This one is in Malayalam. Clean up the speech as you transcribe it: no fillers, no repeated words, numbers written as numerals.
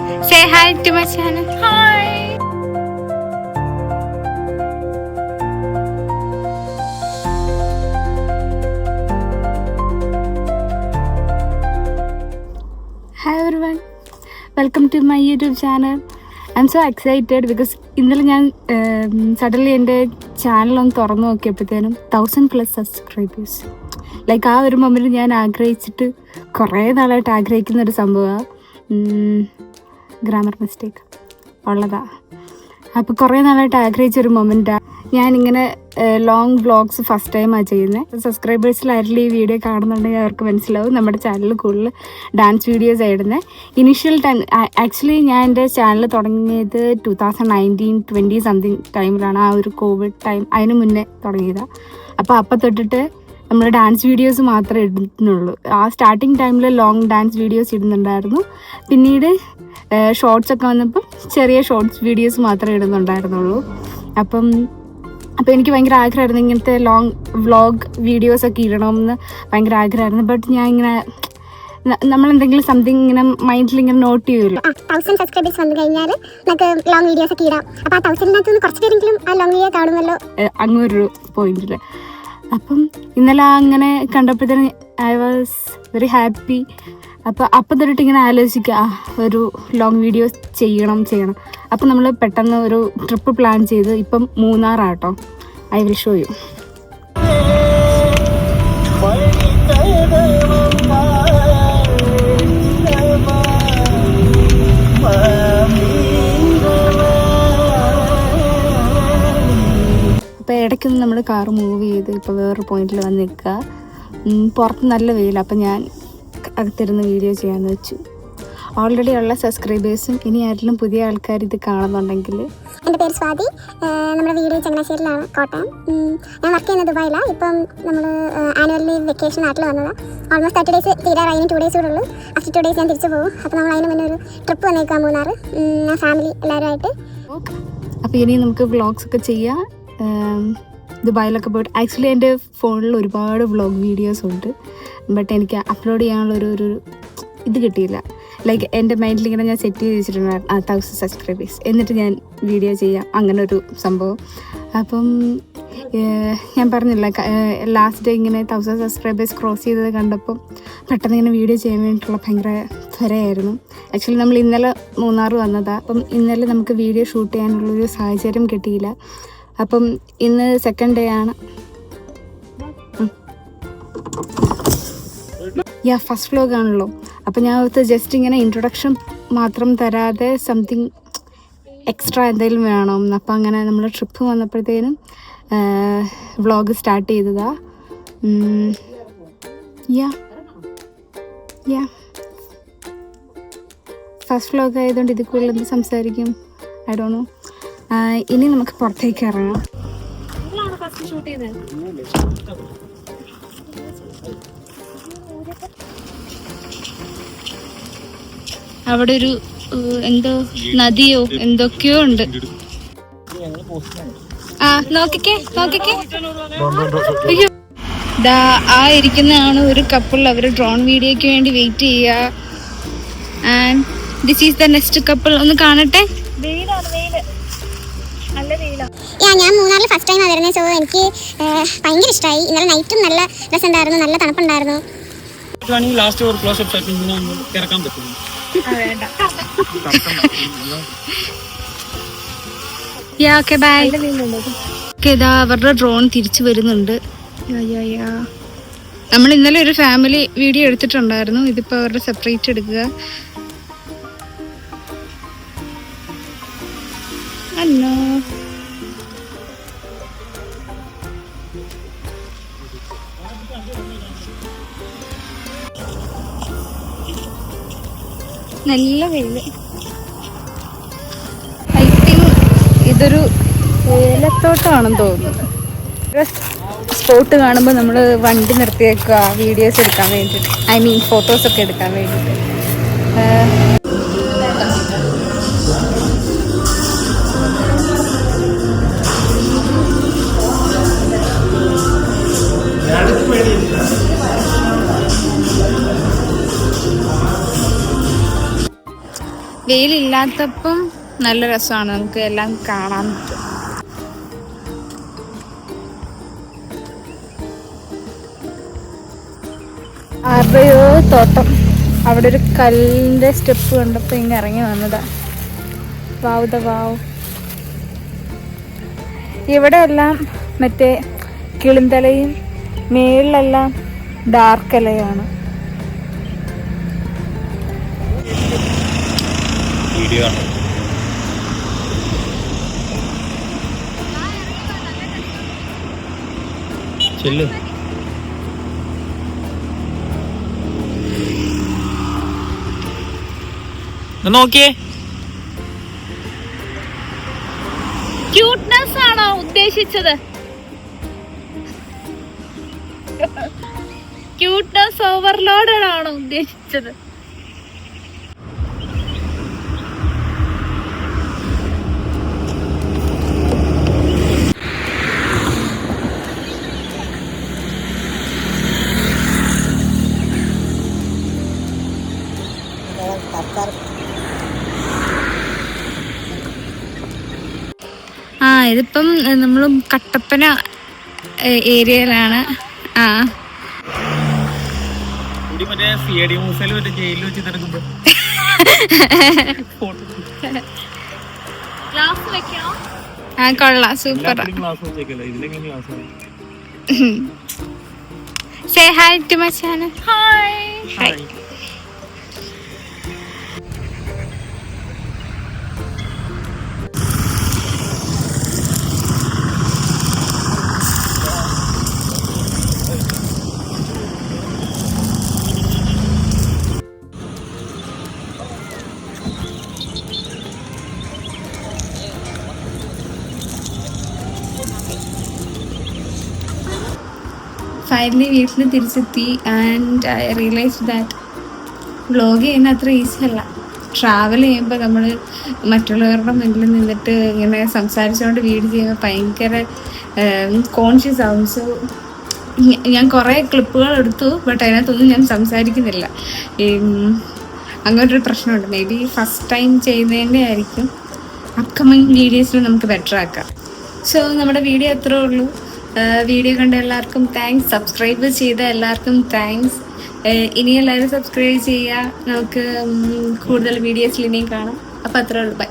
Say hi to my channel. Hi. Hi everyone. Welcome to my YouTube channel. I'm so excited because ഇന്നലെ ഞാൻ സഡൻലി എൻ്റെ ചാനലൊന്ന് തുറന്നു നോക്കിയപ്പോഴത്തേനും 1000+ സബ്സ്ക്രൈബേഴ്സ്. ലൈക്ക് ആ ഒരു മൊമെൻറ്റ് ഞാൻ ആഗ്രഹിച്ചിട്ട് കുറേ നാളായിട്ട് ആഗ്രഹിക്കുന്ന ഒരു സംഭവമാണ്. ഗ്രാമർ മിസ്റ്റേക്ക് ഉള്ളതാ. അപ്പോൾ കുറേ നാളായിട്ട് ആഗ്രഹിച്ചൊരു മൊമെൻറ്റാണ്. ഞാനിങ്ങനെ ലോങ് വ്ളോഗ്സ് ഫസ്റ്റ് ടൈമാണ് ചെയ്യുന്നത്. സബ്സ്ക്രൈബേഴ്സിൽ ആരെങ്കിലും ഈ വീഡിയോ കാണുന്നുണ്ടെങ്കിൽ അവർക്ക് മനസ്സിലാവും നമ്മുടെ ചാനലിൽ കൂടുതൽ ഡാൻസ് വീഡിയോസ് ആയിടുന്നത്. ഇനീഷ്യൽ ടൈം ആക്ച്വലി ഞാൻ എൻ്റെ ചാനൽ തുടങ്ങിയത് 2019-20 സംതിങ് ടൈമിലാണ്. ആ ഒരു കോവിഡ് ടൈം, അതിന് മുന്നേ തുടങ്ങിയതാണ്. അപ്പോൾ തൊട്ടിട്ട് നമ്മൾ ഡാൻസ് വീഡിയോസ് മാത്രമേ ഇടുന്നുള്ളൂ. ആ സ്റ്റാർട്ടിങ് ടൈമിൽ ലോങ് ഡാൻസ് വീഡിയോസ് ഇടുന്നുണ്ടായിരുന്നു. പിന്നീട് ഷോർട്സൊക്കെ വന്നപ്പം ചെറിയ ഷോർട്സ് വീഡിയോസ് മാത്രമേ ഇടുന്നുണ്ടായിരുന്നുള്ളൂ. അപ്പം എനിക്ക് ഭയങ്കര ആഗ്രഹമായിരുന്നു ഇങ്ങനത്തെ ലോങ് വ്ളോഗ് വീഡിയോസൊക്കെ ഇടണമെന്ന് ഭയങ്കര ആഗ്രഹമായിരുന്നു. ബട്ട് ഞാൻ ഇങ്ങനെ നമ്മളെന്തെങ്കിലും സംതിങ് ഇങ്ങനെ മൈൻഡിൽ ഇങ്ങനെ നോട്ട് ചെയ്യുമല്ലോ. 1000 സബ്സ്ക്രൈബേഴ്സ് വന്നു കഴിഞ്ഞാൽ നമുക്ക് ലോങ് വീഡിയോസ് ഒക്കെ ഇടാം. അപ്പോൾ ആ 1000-നകത്ത് നിന്ന് കുറച്ച് പേരെങ്കിലും ആ ലോങ് വീഡിയോ കാണുമല്ലോ, അങ്ങൊരു പോയിന്റിൽ. അപ്പം ഇന്നലെ അങ്ങനെ കണ്ടപ്പോഴത്തേനും ഐ വാസ് വെരി ഹാപ്പി. അപ്പം തൊട്ടിട്ട് ഇങ്ങനെ ആലോചിക്കുക ഒരു ലോങ് വീഡിയോ ചെയ്യണം. അപ്പം നമ്മൾ പെട്ടെന്ന് ഒരു ട്രിപ്പ് പ്ലാൻ ചെയ്ത് ഇപ്പം മൂന്നാറാട്ടോ. I will show you. അപ്പോൾ ഇടയ്ക്കൊന്ന് നമ്മൾ കാർ മൂവ് ചെയ്ത് ഇപ്പോൾ വേറൊരു പോയിന്റിൽ വന്ന് നിൽക്കുക. പുറത്ത് നല്ല വെയിൽ. അപ്പം ഞാൻ അകത്തിരുന്ന് വീഡിയോ ചെയ്യാമെന്ന് വെച്ചു. ഓൾറെഡി ഉള്ള സബ്സ്ക്രൈബേഴ്സും ഇനി ആരെങ്കിലും പുതിയ ആൾക്കാർ ഇത് കാണുന്നുണ്ടെങ്കിൽ. എൻ്റെ പേര് സ്വാതി. നമ്മുടെ വീട് ചങ്ങനാശ്ശേരിയിലാണ്, കോട്ടയം. ഞാൻ വർക്ക് ചെയ്യുന്നത് ദുബായിലാണ്. ഇപ്പം നമ്മൾ ആനുവലി വെക്കേഷൻ നാട്ടിൽ വന്നതാണ്. ഓൾമോസ്റ്റ് 30 ഡേയ്സ് തീരാറായി. 2 ഡേയ്സ് കൂടെ ഉള്ളൂ. ആഫ്റ്റർ 2 ഡേയ്സ് ഞാൻ തിരിച്ചു പോകും. അപ്പോൾ നമ്മൾ അതിന് മുന്നേ ഒരു ട്രിപ്പ് വന്നേക്കാൻ മൂന്നാറ്, ഫാമിലി എല്ലാവരുമായിട്ട്. അപ്പോൾ ഇനി നമുക്ക് വ്ളോഗ്സ് ഒക്കെ ചെയ്യാം. ദുബായിലൊക്കെ പോയിട്ട് ആക്ച്വലി എൻ്റെ ഫോണിൽ ഒരുപാട് വ്ളോഗ് വീഡിയോസ് ഉണ്ട്. ബട്ട് എനിക്ക് അപ്ലോഡ് ചെയ്യാനുള്ളൊരു ഇത് കിട്ടിയില്ല. ലൈക്ക് എൻ്റെ മൈൻഡിൽ ഇങ്ങനെ ഞാൻ സെറ്റ് ചെയ്ത് വെച്ചിട്ടുണ്ടായിരുന്നു 1000 സബ്സ്ക്രൈബേഴ്സ്, എന്നിട്ട് ഞാൻ വീഡിയോ ചെയ്യാം, അങ്ങനെ ഒരു സംഭവം. അപ്പം ഞാൻ പറഞ്ഞില്ല, ലാസ്റ്റ് ഡേ ഇങ്ങനെ 1000 സബ്സ്ക്രൈബേഴ്സ് ക്രോസ് ചെയ്തത് കണ്ടപ്പം പെട്ടെന്ന് ഇങ്ങനെ വീഡിയോ ചെയ്യാൻ വേണ്ടിയിട്ടുള്ള ഭയങ്കര ത്വരയായിരുന്നു. ആക്ച്വലി നമ്മൾ ഇന്നലെ മൂന്നാർ വന്നതാണ്. അപ്പം ഇന്നലെ നമുക്ക് വീഡിയോ ഷൂട്ട് ചെയ്യാനുള്ളൊരു സാഹചര്യം കിട്ടിയില്ല. അപ്പം ഇന്ന് സെക്കൻഡ് ഡേ ആണ്. ഫസ്റ്റ് വ്ളോഗ് ആണല്ലോ. അപ്പം ഞാൻ ഓർത്ത് ജസ്റ്റ് ഇങ്ങനെ ഇൻട്രൊഡക്ഷൻ മാത്രം തരാതെ സംതിങ് എക്സ്ട്രാ എന്തെങ്കിലും വേണം. അപ്പം അങ്ങനെ നമ്മൾ ട്രിപ്പ് വന്നപ്പോഴത്തേനും വ്ളോഗ് സ്റ്റാർട്ട് ചെയ്തതാ. ഫസ്റ്റ് വ്ളോഗ് ആയതുകൊണ്ട് ഇതിൽ കൂടുതൽ എന്ത് സംസാരിക്കും ഐ ഡോണ്ട് നോ. ഇനി നമുക്ക് പുറത്തേക്ക് ഇറങ്ങാം. അവിടെ ഒരു എന്തോ നദിയോ എന്തൊക്കെയോ ഉണ്ട്. നോക്കിക്കേ. അയ്യോ, ആ ഇരിക്കുന്നതാണ് ഒരു കപ്പിൾ. അവർ ഡ്രോൺ വീഡിയോയ്ക്ക് വേണ്ടി വെയിറ്റ് ചെയ്യുക. And this is the next couple. ഒന്ന് കാണട്ടെ. ഞാൻ മൂന്നാറിൽ ഫസ്റ്റ് ടൈമാണ് വരുന്നത്. സോ എനിക്ക് ഭയങ്കര ഇഷ്ടമായി. ഇന്നലെ നൈറ്റും നല്ല രസമുണ്ടായിരുന്നു, നല്ല തണുപ്പുണ്ടായിരുന്നു. അവരുടെ ഡ്രോൺ തിരിച്ചു വരുന്നുണ്ട്. നമ്മൾ ഇന്നലെ ഒരു ഫാമിലി വീഡിയോ എടുത്തിട്ടുണ്ടായിരുന്നു. ഇതിപ്പോ അവരുടെ സെപ്പറേറ്റ് എടുക്കുക. ഹലോ, നല്ല വെയില്. ഐ തിങ്ക് ഇതൊരു ഏലത്തോട്ടമാണെന്ന് തോന്നുന്നു. സ്പോട്ട് കാണുമ്പോൾ നമ്മൾ വണ്ടി നിർത്തിയേക്കുക വീഡിയോസ് എടുക്കാൻ വേണ്ടിയിട്ട്, ഐ മീൻ ഫോട്ടോസൊക്കെ എടുക്കാൻ വേണ്ടിയിട്ട്. വെയിലില്ലാത്തപ്പം നല്ല രസമാണ്, നമുക്ക് എല്ലാം കാണാൻ പറ്റും. ആരുടെയോ തോട്ടം, അവിടെ ഒരു കല്ലിൻ്റെ സ്റ്റെപ്പ് കണ്ടപ്പോൾ ഇങ്ങനെ ഇറങ്ങി വന്നതാ. വാവ്. ഇവിടെ എല്ലാം മറ്റേ കിളിന്തലയും മേളിലെല്ലാം ഡാർക്ക് ഇലയാണ്. നോക്കിയേ, ക്യൂട്ട്നെസ് ആണോ ഉദ്ദേശിച്ചത്? ക്യൂട്ട്നെസ് ഓവർലോഡഡ് ആണോ ഉദ്ദേശിച്ചത്? ഇതിപ്പം നമ്മൾ കട്ടപ്പന ഏരിയയിലാണ്. കൊള്ളാം, super. Say hi to my channel. Hi. Finally വീട്ടിൽ തിരിച്ചെത്തി. And I realise that vlog ചെയ്യുന്ന അത്ര ഈസി അല്ല. ട്രാവൽ ചെയ്യുമ്പോൾ നമ്മൾ മറ്റുള്ളവരുടെ മുന്നിൽ നിന്നിട്ട് ഇങ്ങനെ സംസാരിച്ചുകൊണ്ട് വീഡിയോ ചെയ്യുമ്പോൾ ഭയങ്കര കോൺഷ്യസ് ആവും. സോ ഞാൻ കുറേ ക്ലിപ്പുകൾ എടുത്തു, ബട്ട് അതിനകത്തൊന്നും ഞാൻ സംസാരിക്കുന്നില്ല. അങ്ങനൊരു പ്രശ്നമുണ്ട്. മേ ബി ഫസ്റ്റ് ടൈം ചെയ്യുന്നതിൻ്റെ ആയിരിക്കും. അപ്കമിങ് വീഡിയോസിൽ നമുക്ക് ബെറ്റർ ആക്കാം. സോ നമ്മുടെ വീഡിയോ അത്രേ ഉള്ളൂ. വീഡിയോ കണ്ട എല്ലാവർക്കും താങ്ക്സ്. സബ്സ്ക്രൈബ് ചെയ്ത എല്ലാവർക്കും താങ്ക്സ്. ഇനി എല്ലാവരും സബ്സ്ക്രൈബ് ചെയ്യുക. നമുക്ക് കൂടുതൽ വീഡിയോസിൽ ഇനിയും കാണാം. അപ്പോൾ അത്രേ ഉള്ളൂ. ബൈ.